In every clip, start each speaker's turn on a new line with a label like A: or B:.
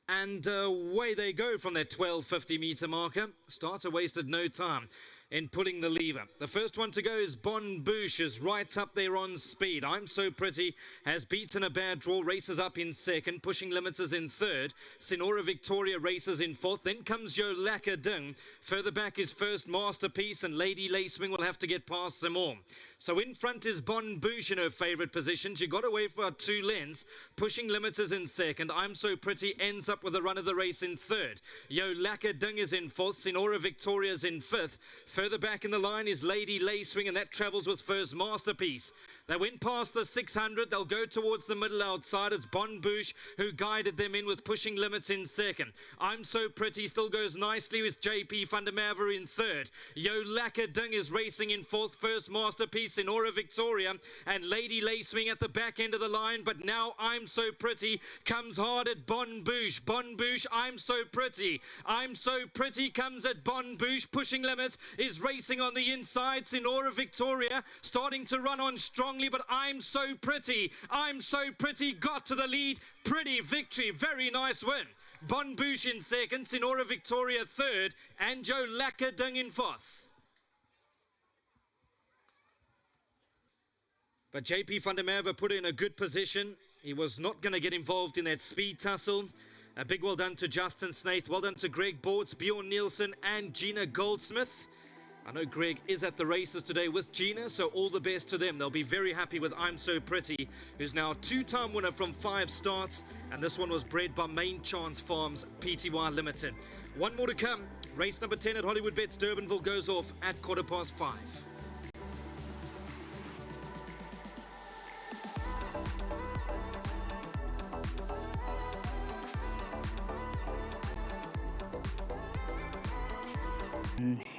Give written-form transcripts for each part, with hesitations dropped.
A: And away they go from that 1250-meter marker. Starter wasted no time in pulling the lever. The first one to go is Bon Bouche, is right up there on speed. I'm So Pretty has beaten a bad draw, races up in second. Pushing Limiters in third. Senora Victoria races in fourth. Then comes Yo Lacquer Ding. Further back is First Masterpiece, and Lady Lacewing will have to get past them all. So in front is Bon Bouche in her favourite position. She got away for about 2 lengths. Pushing Limiters in second. I'm So Pretty ends up with the run of the race in third. Yo Lacquer Ding is in fourth. Senora Victoria is in fifth. Further back in the line is Lady Lacewing, and that travels with First Masterpiece. They went past the 600. They'll go towards the middle outside. It's Bon Bouche who guided them in with Pushing Limits in second. I'm So Pretty still goes nicely with JP van der Merwe in third. Yo Lacquer Ding is racing in fourth. First Masterpiece, Senora Victoria, and Lady Lacewing at the back end of the line. But now I'm So Pretty comes hard at Bon Bouche. Bon Bouche, I'm So Pretty. I'm So Pretty comes at Bon Bouche. Pushing Limits is racing on the inside. Senora Victoria starting to run on strongly, but I'm So Pretty got to the lead. Pretty victory, very nice win. Bon Bouche in second, Senora Victoria third, and Yo Lacquer Ding in fourth. But JP van der Merwe put in a good position. He was not going to get involved in that speed tussle. A big well done to Justin Snaith, well done to Greg Bortz, Bjorn Nielsen, and Gina Goldsmith. I know Greg is at the races today with Gina, so all the best to them. They'll be very happy with I'm So Pretty, who's now a 2-time winner from 5 starts, and this one was bred by Main Chance Farms Pty Limited. One more to come. Race number 10 at Hollywood Bets Durbanville goes off at 5:15.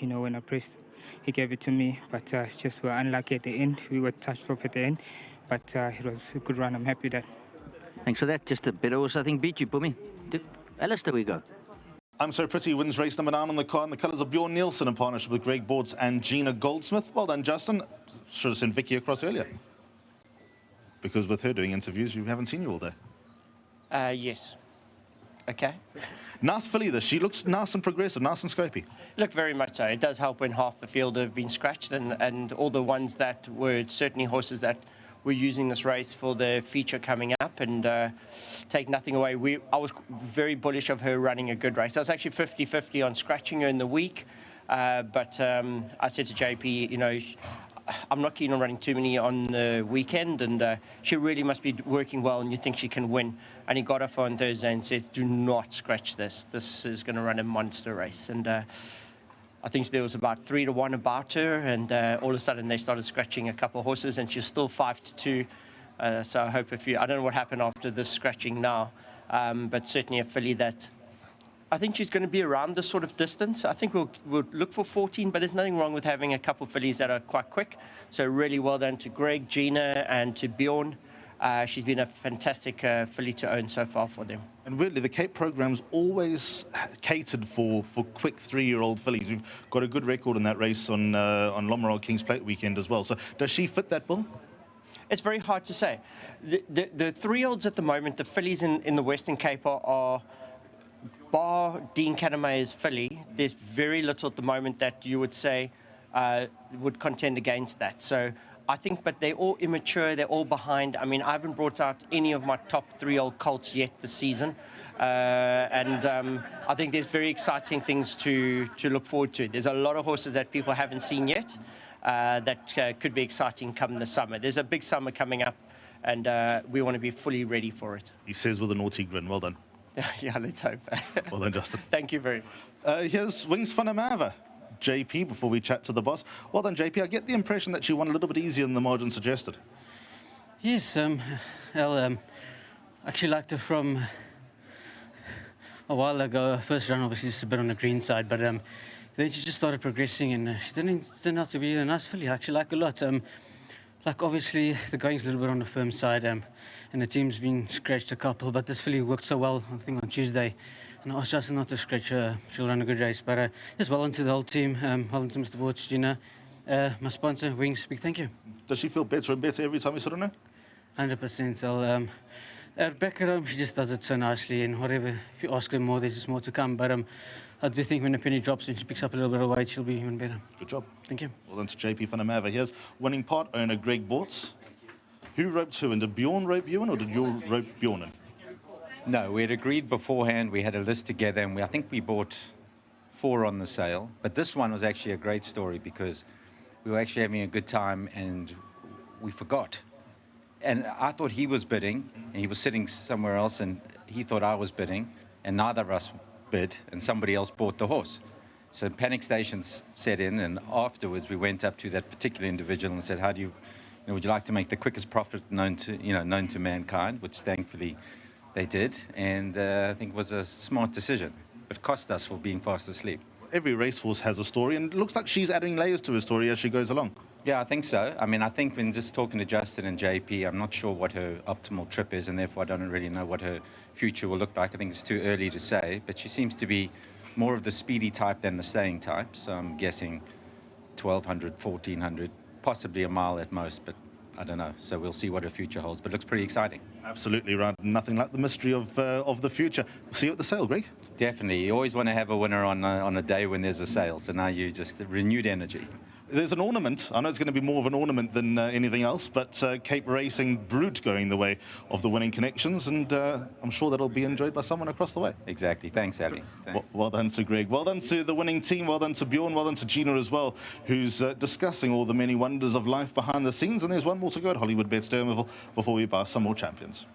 B: You know, when I pressed, he gave it to me, but just were unlucky at the end. We were touched off at the end, but it was a good run. I'm happy with that.
C: Thanks for that. Just a better horse, I think, beat you, Pumi. Alistair, we go.
D: I'm So Pretty wins race number 9 on the card in the colours of Bjorn Nielsen in partnership with Greg Bortz and Gina Goldsmith. Well done, Justin. Should have sent Vicky across earlier, because with her doing interviews, you haven't seen you all day.
E: Yes. Okay.
D: Nice filly, this. She looks nice and progressive, nice and scopy.
E: Look, very much so. It does help when half the field have been scratched, and all the ones that were certainly horses that were using this race for the feature coming up, and take nothing away. I was very bullish of her running a good race. I was actually 50-50 on scratching her in the week, but I said to JP, you know, I'm not keen on running too many on the weekend, and she really must be working well, and you think she can win. And he got off on Thursday and said, do not scratch this. This is going to run a monster race. And I think there was about 3-1 about her, and all of a sudden they started scratching a couple of horses, and she's still 5-2. So I hope I don't know what happened after this scratching now, but certainly a filly that I think she's going to be around this sort of distance. I think we'll look for 14, but there's nothing wrong with having a couple of fillies that are quite quick. So really well done to Greg, Gina, and to Bjorn. She's been a fantastic filly to own so far for them.
D: And weirdly, the Cape program's always catered for quick 3-year-old fillies. We've got a good record in that race on Lomaral Kings Plate weekend as well. So does she fit that bill?
E: It's very hard to say. The 3-year-olds at the moment, the fillies in the Western Cape are bar Dean Canamae's filly, there's very little at the moment that you would say would contend against that. So I think, but they're all immature, they're all behind. I mean, I haven't brought out any of my top 3-year-old colts yet this season. I think there's very exciting things to look forward to. There's a lot of horses that people haven't seen yet that could be exciting come the summer. There's a big summer coming up, and we want to be fully ready for it.
D: He says with a naughty grin. Well done.
E: Yeah, let's hope.
D: Well done, Justin.
E: Thank you very much.
D: Here's Wings van der Merwe. JP, before we chat to the boss. Well done, JP. I get the impression that she won a little bit easier than the margin suggested.
F: Yes, I actually liked her from a while ago. First round, obviously, just a bit on the green side, but then she just started progressing, and she turned out to be a nice filly. I actually like a lot. Like, obviously, the going's a little bit on the firm side, and the team's been scratched a couple, but this filly worked so well, I think, on Tuesday. And I asked Justin not to scratch her. She'll run a good race. But just well done to the whole team. Well done to Mr. Bortz, Gina, my sponsor, Wings. Big thank you.
D: Does she feel better and better every time you sit on her?
F: 100%. Back at home, she just does it so nicely, and whatever, if you ask her more, there's just more to come. But I do think when the penny drops and she picks up a little bit of weight, she'll be even better.
D: Good job.
F: Thank you.
D: Well done to JP van der Merwe. Here's winning part owner Greg Bortz. Who roped who? And did Bjorn rope Ewan, or did you rope Bjorn in?
G: No, we had agreed beforehand. We had a list together, and I think we bought 4 on the sale. But this one was actually a great story because we were actually having a good time and we forgot. And I thought he was bidding, and he was sitting somewhere else, and he thought I was bidding, and neither of us bid, and somebody else bought the horse. So panic stations set in, and afterwards we went up to that particular individual and said, "How do you know, would you like to make the quickest profit known to mankind?" Which thankfully they did, and I think it was a smart decision, but cost us for being fast asleep.
D: Every racehorse has a story, and it looks like she's adding layers to her story as she goes along.
G: Yeah, I think so. I mean, I think when just talking to Justin and JP, I'm not sure what her optimal trip is, and therefore I don't really know what her future will look like. I think it's too early to say, but she seems to be more of the speedy type than the staying type. So I'm guessing 1,200, 1,400, possibly a mile at most, but I don't know. So we'll see what her future holds, but it looks pretty exciting.
D: Absolutely right. Nothing like the mystery of the future. See you at the sale, Greg.
G: Definitely. You always want to have a winner on a day when there's a sale. So now you just renewed energy.
D: There's an ornament. I know it's going to be more of an ornament than anything else, but Cape Racing Brute going the way of the winning connections, and I'm sure that'll be enjoyed by someone across the way.
G: Exactly. Thanks, Ali. Thanks.
D: Well done to Greg. Well done to the winning team. Well done to Bjorn. Well done to Gina as well, who's discussing all the many wonders of life behind the scenes. And there's one more to go at Hollywood Bets Dermaville before we bar some more champions.